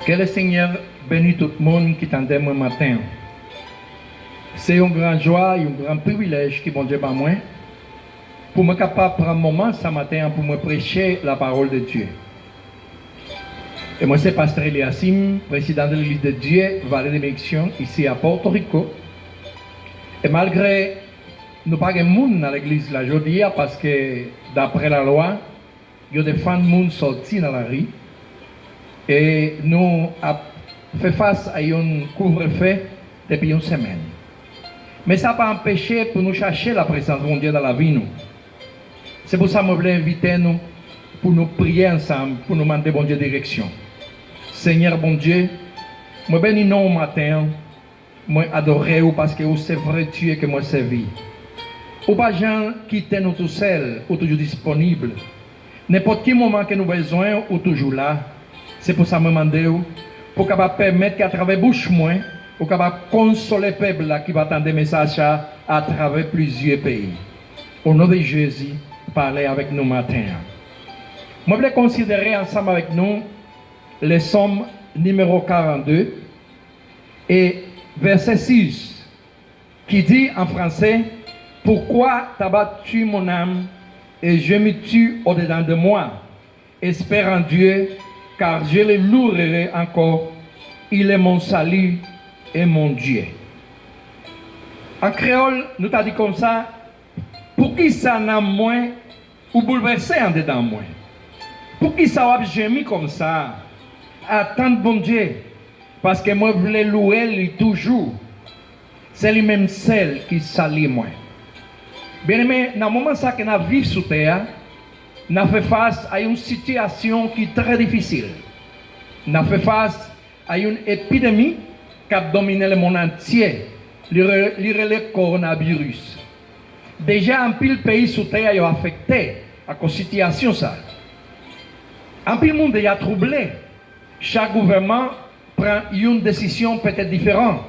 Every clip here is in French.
Que le Seigneur bénisse tout le monde qui t'entend moi matin. C'est une grande joie et un grand privilège qui bon Dieu par moi pour me capable prendre un moment ce matin pour me prêcher la parole de Dieu. Et moi c'est Pasteur Eliasim, président de l'Église de Dieu, Vallée des Bénédictions, ici à Porto Rico. Et malgré nous pas de monde dans l'église là aujourd'hui parce que d'après la loi, il y a des femmes de monde sortis dans la rue. Et nous avons fait face à un couvre-feu depuis une semaine. Mais ça n'a pas empêché pour nous chercher la présence de Dieu dans la vie. C'est pour ça que je voulais inviter nous pour nous prier ensemble, pour nous demander bon Dieu direction. Seigneur bon Dieu, je bénis nous au matin, je adore vous parce que c'est vrai Dieu que moi servi. Ou pas gens quitter nous tout seuls, ou toujours disponible. N'importe quel moment que nous avons besoin, ou toujours là. C'est pour ça que je demande pour capable permettre qu'à travers bouche moi, pour capable consoler le peuple là qui va attendre des messages à travers plusieurs pays. Au nom de Jésus, parlez avec nous matin. Je voulais considérer ensemble avec nous le psaume numéro 42 et verset 6 qui dit en français: pourquoi t'as battu mon âme et je me tue au-dedans de moi? Espère en Dieu, car je le louerai encore. Il est mon salut et mon Dieu. En créole, nous t'a dit comme ça: pour qui ça n'a moins ou bouleversé en dedans moi? Pour qui ça a gémi comme ça? Attendre bon Dieu. Parce que moi, je voulais louer lui toujours. C'est lui-même celle qui salit moi. Bien aimé, dans le moment ça que nous vivons sur terre, nous fait face à une situation qui est très difficile. Nous fait face à une épidémie qui a dominé le monde entier, le coronavirus. Déjà, un pile pays sur terre est affecté à cette situation. Un pile monde est troublé. Chaque gouvernement prend une décision peut-être différente.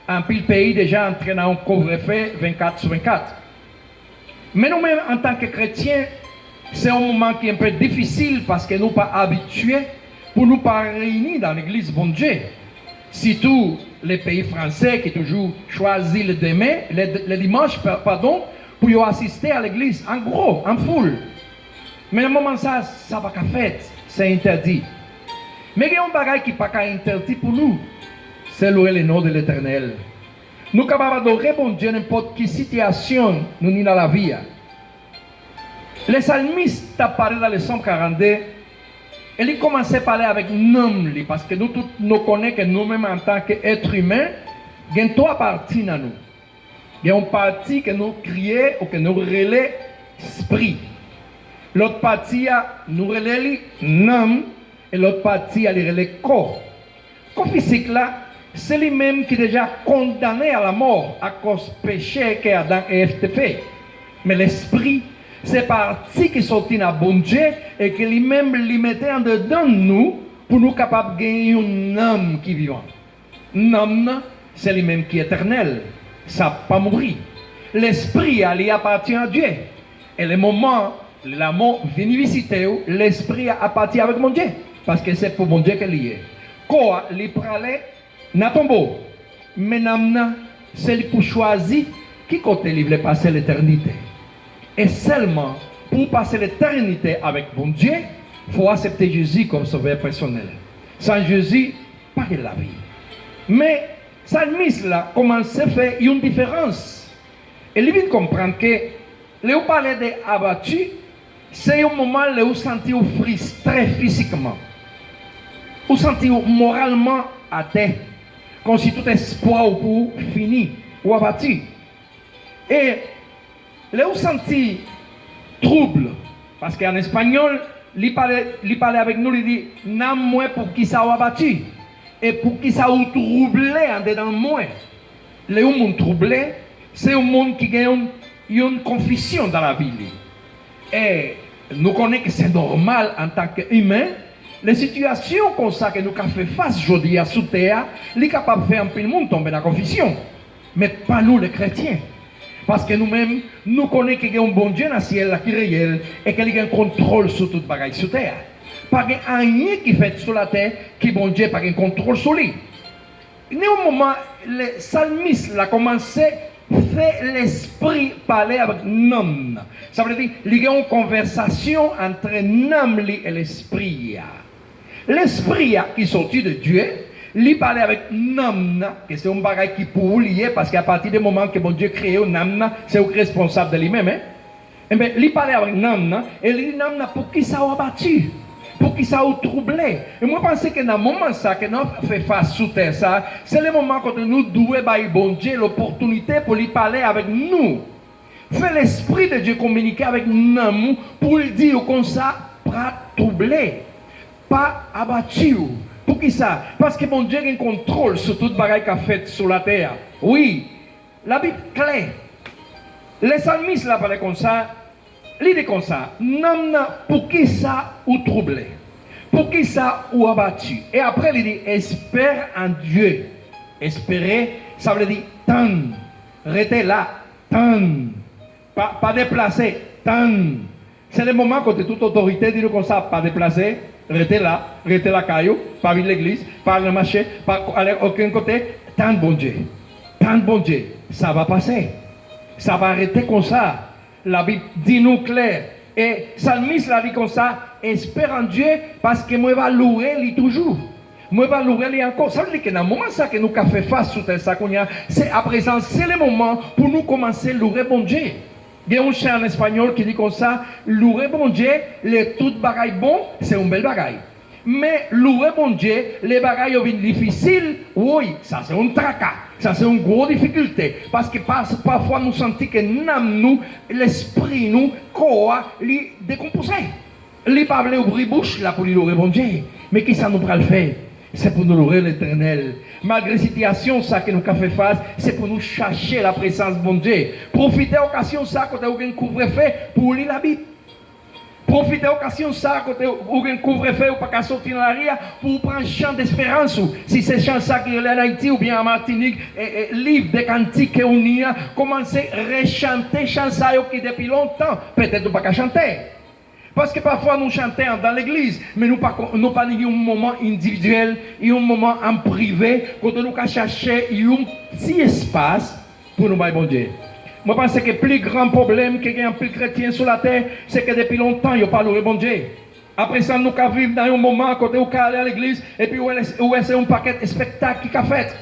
Un pile pays déjà entré dans un couvre-feu 24 sur 24. Mais nous-mêmes, en tant que chrétiens, c'est un moment qui est un peu difficile parce que nous ne sommes pas habitués pour nous pas réunir dans l'église bon Dieu. Surtout les pays français qui toujours choisissent le dimanche, pour y assister à l'église en gros, en foule. Mais à un moment ça va pas fait, c'est interdit. Mais il y a un bagage qui n'est pas interdit pour nous, c'est louer le nom de l'Éternel. Nous sommes capables d'adorer bon Dieu n'importe quelle situation nous sommes dans la vie. Le salmiste a parlé dans le psaume 42 et il commençait à parler avec nous parce que nous tous nous connaissons que nous-mêmes en tant qu'êtres humains, il y a trois parties dans nous. Il y a une partie que nous crions ou que nous relais esprit. L'autre partie, nous relais l'âme et l'autre partie, elle relais corps. Le corps physique là, c'est lui-même qui est déjà condamné à la mort à cause du péché qu'Adam et Ève fait. Mais l'esprit, c'est parti qui sortit dans bon Dieu et que lui-même lui mettait en dedans de nous pour nous capables de gagner une âme qui vit. Une âme, c'est lui-même qui est éternel. Ça n'a pas mourir. L'esprit, elle appartient à Dieu. Et le moment, la mort vient visiter, l'esprit appartient avec mon Dieu. Parce que c'est pour mon Dieu qu'elle y est. Quoi, les pralés, n'a tombeau. Mais l'âme, c'est lui pour choisir qui côté il veut passer l'éternité. Et seulement pour passer l'éternité avec bon Dieu, il faut accepter Jésus comme sauveur personnel. Sans Jésus, pas de la vie. Mais Salmiste là commence à faire une différence. Et il vient comprendre que là où parler d'abattu, c'est un moment où vous sentez frustré physiquement. Vous sentez moralement à terre. Comme si tout espoir pour finir ou abattu. Et là où sentez trouble, parce qu'en espagnol, il parlait avec nous, il dit non moins pour qui ça a abattu et pour qui ça a troublé en dedans de moi. Le monde troublé, c'est un monde qui gagne une confusion dans la vie. Et nous connaissons que c'est normal en tant qu'humain. Les situations comme ça que nous avons fait face aujourd'hui à sous terre, les capables de faire un peu le monde tomber dans la confusion. Mais pas nous les chrétiens. Parce que nous-mêmes, nous connaissons qu'il y a un bon Dieu dans le ciel qui est réel et qu'il y a un contrôle sur toute bagaille sur terre. pas rien qui fait sur la terre qui bon Dieu pas un contrôle sur lui. Néanmoins, le psalmiste a commencé à faire l'esprit parler avec l'homme. Ça veut dire qu'il y a une conversation entre l'homme et l'esprit. L'esprit qui est sorti de Dieu, il parlait avec l'homme, que c'est un bagage qui pour lier, parce qu'à partir du moment que bon Dieu crée un homme, c'est responsable de lui-même. Hein? Et bien, il parlait avec l'homme, et il dit l'homme pour qui ça a abattu, pour qui ça a troublé. Et moi, je pense que dans le moment ça, que nous fait face sous terre, ça, c'est le moment quand nous devons bon Dieu l'opportunité pour lui parler avec nous. Fait l'esprit de Dieu communiquer avec nous pour lui dire comme ça, pas troublé, pas abattu. Pour qui ça? Parce que mon Dieu a un contrôle sur toute bagaille qu'a fait sur la terre. Oui, la Bible est claire. Les psalmistes là parlaient comme ça. Il dit comme ça, non, pour qui ça ou troublé, pour qui ça ou abattu. Et après il dit, espère en Dieu. Espérer, ça veut dire tendre, rester là, tendre, pas déplacer, tendre. C'est le moment quand toute autorité dit comme ça, pas déplacer, rester là caillou, pas vivre l'église, pas le marché, pas aller aucun côté, tendre bon Dieu, ça va passer, ça va arrêter comme ça. La Bible dit nous clair. Et Psalmiste l'a dit comme ça, espère en Dieu parce que moi va louer lui toujours. Moi va louer lui encore. Ça veut dire que dans le moment ça que nous avons fait face sur ça, c'est à présent, c'est le moment pour nous commencer à louer bon Dieu. Il y a un chant en espagnol qui dit comme ça, louer bon Dieu, les tout bagailles bon, c'est un bel bagaille. Mais louer bon Dieu, les bagailles difficiles, oui, ça c'est un tracas. Ça c'est une grosse difficulté. Parce que parfois nous sentons que nous, l'esprit, nous, quoi, les décomposé. Les pas voulu ouvrir bouche là pour louer bon Dieu. Mais qui ça nous va le faire? C'est pour nous louer l'Éternel. Malgré la situation ça que nous avons fait face, c'est pour nous chercher la présence de bon Dieu. Profitez de l'occasion ça quand vous avez un couvre-feu pour lire la Bible. Profitez de l'occasion ça quand vous avez un couvre-feu ou pas sortir dans la rue pour prendre un chant d'espérance. Si c'est chant ça qui est en Haïti ou bien en Martinique, livre des cantiques que on y a, commencez à rechanter chant ça qui depuis longtemps, peut-être pas qu'à chanter. Parce que parfois nous chantons dans l'église, mais nous pas un moment individuel, un moment en privé, quand nous chercher un petit espace pour nous bailler bon Dieu. Moi, je pense que le plus grand problème qu'il y a un plus chrétien sur la terre, c'est que depuis longtemps, ils n'ont pas loué bon Dieu. Après ça, nous vivons dans un moment quand on aller à l'église, et puis où est un paquet de spectacles qui a fait.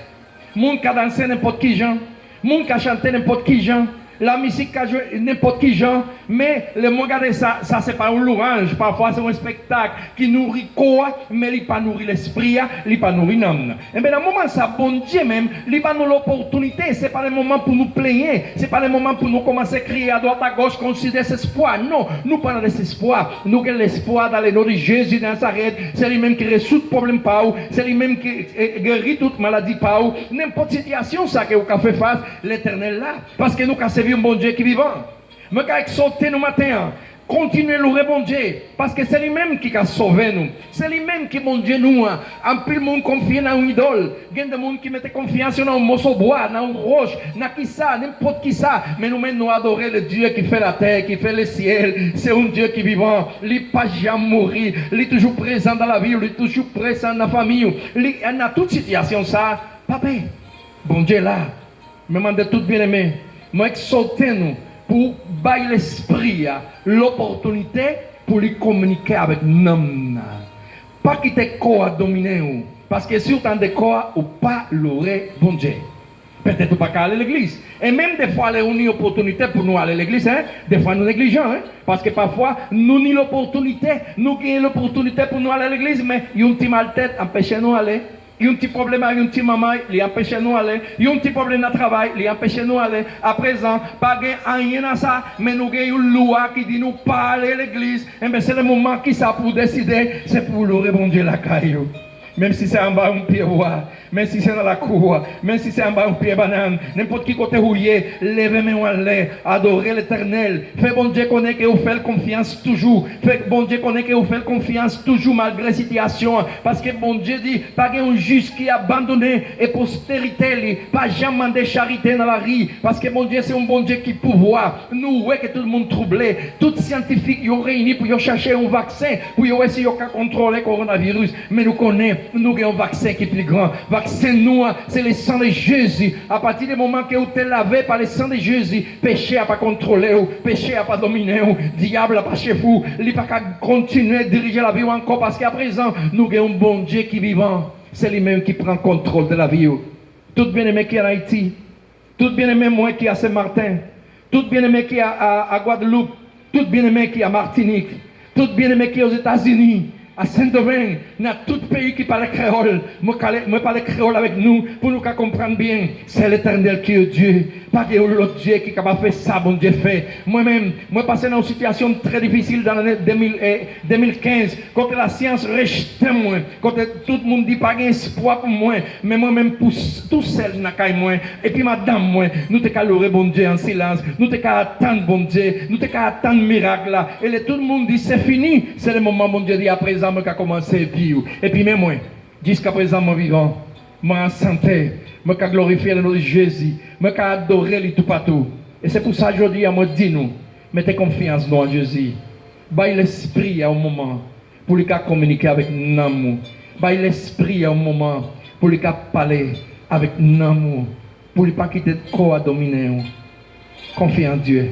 Les gens qui dansent n'importe qui gens, les gens qui chantent n'importe qui gens, la musique qui a joué n'importe qui gens, mais le monde regarde ça c'est pas un louange, parfois c'est un spectacle qui nourrit quoi, mais il pas nourrit l'esprit, il pas nourrit l'âme. Et bien dans le moment ça, bon Dieu même, il pas nous l'opportunité, c'est pas le moment pour nous plaigner, c'est pas le moment pour nous commencer à crier à droite à gauche qu'on se désespoir. Non, nous pas dans l'espoir, nous avons l'espoir dans le nom de Jésus de Nazareth, c'est lui-même qui résout le problème pas ou, c'est lui-même qui guérit toute maladie pas ou, n'importe situation ça que vous avez fait face, l'Éternel là, parce que nous avons un bon Dieu qui est vivant. Mais quand il saute nous matin, continuez à louer bon Dieu. Parce que c'est lui-même qui a sauvé nous. C'est lui-même qui bon Dieu nous. En plus, le monde confie dans une idole. Il y a des gens qui mettent confiance dans un morceau de bois, dans une roche, dans qui ça, n'importe qui ça. Mais nous-mêmes, nous adorons le Dieu qui fait la terre, qui fait le ciel. C'est un Dieu qui est vivant. Il n'est pas jamais mourir. Il est toujours présent dans la vie. Il est toujours présent dans la famille. Il a toute situation ça. Papa, bon Dieu là. Me demande tout bien aimé. Moi, exhortez nous pour bailler l'esprit l'opportunité pour lui communiquer avec nous. Pas quitter corps à dominer. Parce que si vous avez corps, ou pas l'aurait bon Dieu. Peut-être pas qu'à aller à l'église. Et même des fois, on a une opportunité pour nous aller à l'église. Hein? Des fois, nous négligeons. Hein? Parce que parfois, nous avons l'opportunité. Nous avons l'opportunité pour nous aller à l'église. Mais il y a un petit mal tête empêche nous d'aller. Il y a un petit problème avec une petite maman, il empêche nous d'aller. Il y a un petit problème dans le travail, il empêche nous d'aller. À présent, pas rien dans ça, mais nous avons une loi qui dit nous pas aller à l'église. Et bien c'est le moment qui ça pour décider, c'est pour le répondre la caillou. même si c'est en bas un pied roi, même si c'est dans la cour, même si c'est en bas un pied banane, n'importe qui côté où il est, levez-moi en l'air, adorez l'Éternel. Fait bon Dieu connaît que vous faites confiance toujours. Fait bon Dieu connaît que vous faites confiance toujours malgré la situation. Parce que bon Dieu dit, pas un juste qui a abandonné et postérité, pas jamais de charité dans la rue. Parce que bon Dieu c'est un bon Dieu qui pouvoir. Nous, ouais, que tout le monde troublé, tout scientifique, ils ont réuni pour chercher un vaccin, pour essayer de contrôler le coronavirus. Mais nous connaissons, nous avons un vaccin qui est plus grand. Vaccin nous, c'est le sang de Jésus. À partir du moment que vous êtes lavé par le sang de Jésus, péché n'a pas contrôlé, péché n'a pas dominé, diable n'a pas chef vous, il n'a pas continuer à diriger la vie encore parce qu'à présent, nous avons un bon Dieu qui est vivant. C'est lui-même qui prend contrôle de la vie. Tout bien-aimé qui est en Haïti, tout bien-aimé moi qui est à Saint-Martin, tout bien-aimé qui est à Guadeloupe, tout bien-aimé qui est à Martinique, tout bien-aimé qui est aux États-Unis, à Saint-Domingue, dans tout pays qui parle créole, moi parle créole avec nous pour nous comprendre bien. C'est l'Éternel qui est Dieu. Pas que l'autre Dieu qui est capable de faire ça, bon Dieu fait. Moi-même, moi passé dans une situation très difficile dans l'année 2015, quand la science rejetait moi, quand tout le monde dit pas d'espoir pour moi, mais moi-même tout seul dans la moi. Et puis madame moi, nous t'es qu'à louer bon Dieu en silence, nous t'es qu'à attendre bon Dieu, nous t'es qu'à attendre miracle là. Et tout le monde dit c'est fini, c'est le moment bon Dieu dit à présent moi qui a commencé à vivre. Et puis même moi, jusqu'à présent moi vivant, moi en santé, moi qui glorifier le nom de Jésus, moi qui adorer lui tout partout. Et c'est pour ça aujourd'hui à moi dit nous, mettez confiance dans Jésus. Baille l'esprit à un moment pour lui communiquer avec l'amour. Baille l'esprit à un moment pour lui parler avec l'amour, pour lui pas quitter de corps à dominer. Confie en Dieu.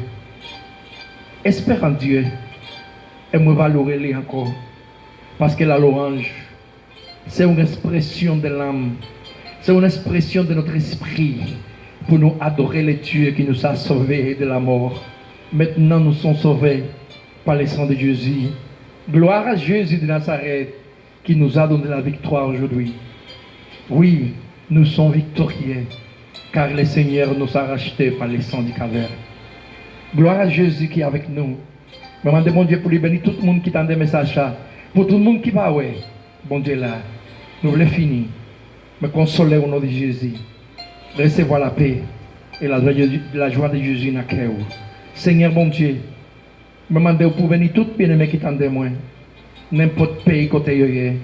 Espère en Dieu. Et moi valorer encore. Parce que la louange, c'est une expression de l'âme. C'est une expression de notre esprit pour nous adorer le Dieu qui nous a sauvés de la mort. Maintenant, nous sommes sauvés par le sang de Jésus. Gloire à Jésus de Nazareth qui nous a donné la victoire aujourd'hui. Oui, nous sommes victorieux car le Seigneur nous a rachetés par le sang du calvaire. Gloire à Jésus qui est avec nous. Je demande bon Dieu pour lui bénir tout le monde qui tend des messages là. Pour tout le monde qui va, ouais, bon Dieu là, nous voulons finir. Me consoler au nom de Jésus. Recevoir la paix et la joie de Jésus dans le cœur. Seigneur bon Dieu, je demande pour venir tout bien-aimé qui tendent moi. N'importe pays côté yoye.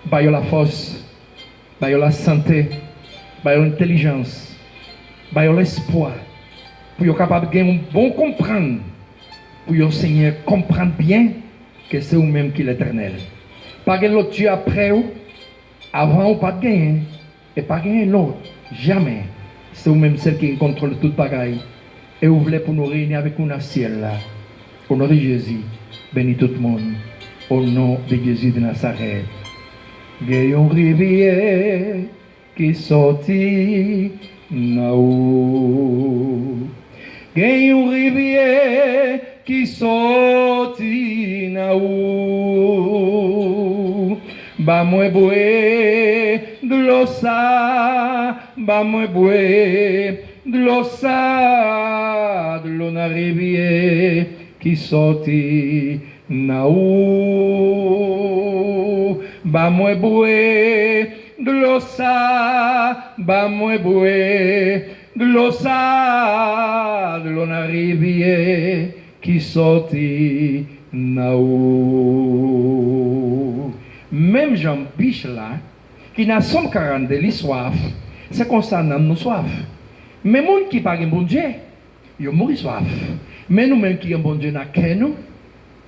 Bayo la force, bayo la santé, bayo l'intelligence, bayo l'espoir. Pour être capable de gagner un bon comprendre. Pour que Seigneur comprendre bien que c'est vous-même qui est l'Éternel. Pas que l'autre Dieu après ou, avant ou pas de gagner, et pas gagner l'autre. Jamais. C'est vous-même celle qui contrôle toute bagaille. Et vous voulez pour nous réunir avec nous dans le ciel là. Au nom de Jésus, bénis tout le monde. Au nom de Jésus de Nazareth. Gayon rivière qui sortit naou. Gayon rivière qui sortit naou. Ba moi boue de l'ossa, ba moi boue de l'ossa, de l'eau na rivière qui sortit naou. Ba moi boue de l'ossa, ba moi boue de l'ossa, de l'eau na rivière qui sortit naou. Même Jean Biche là, qui n'a son 40 de soif, c'est comme ça nous soif. Mais les gens qui parlent de bon Dieu, ils mourent soif. Mais nous-mêmes qui avons bon Dieu dans nous,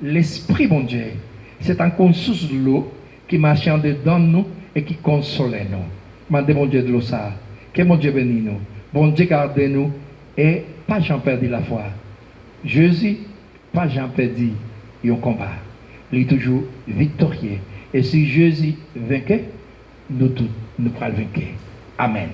l'esprit bon Dieu, c'est un source de l'eau qui marche en dedans nous et qui console nous. Mandez bon Dieu de l'eau ça. Que mon Dieu bénisse nous. Bon Dieu garde nous et pas j'en perdu la foi. Jésus, pas j'en perdu un combat. Il est toujours victorieux. Et si Jésus vainquait, nous tous, nous pourrons le vaincre. Amen.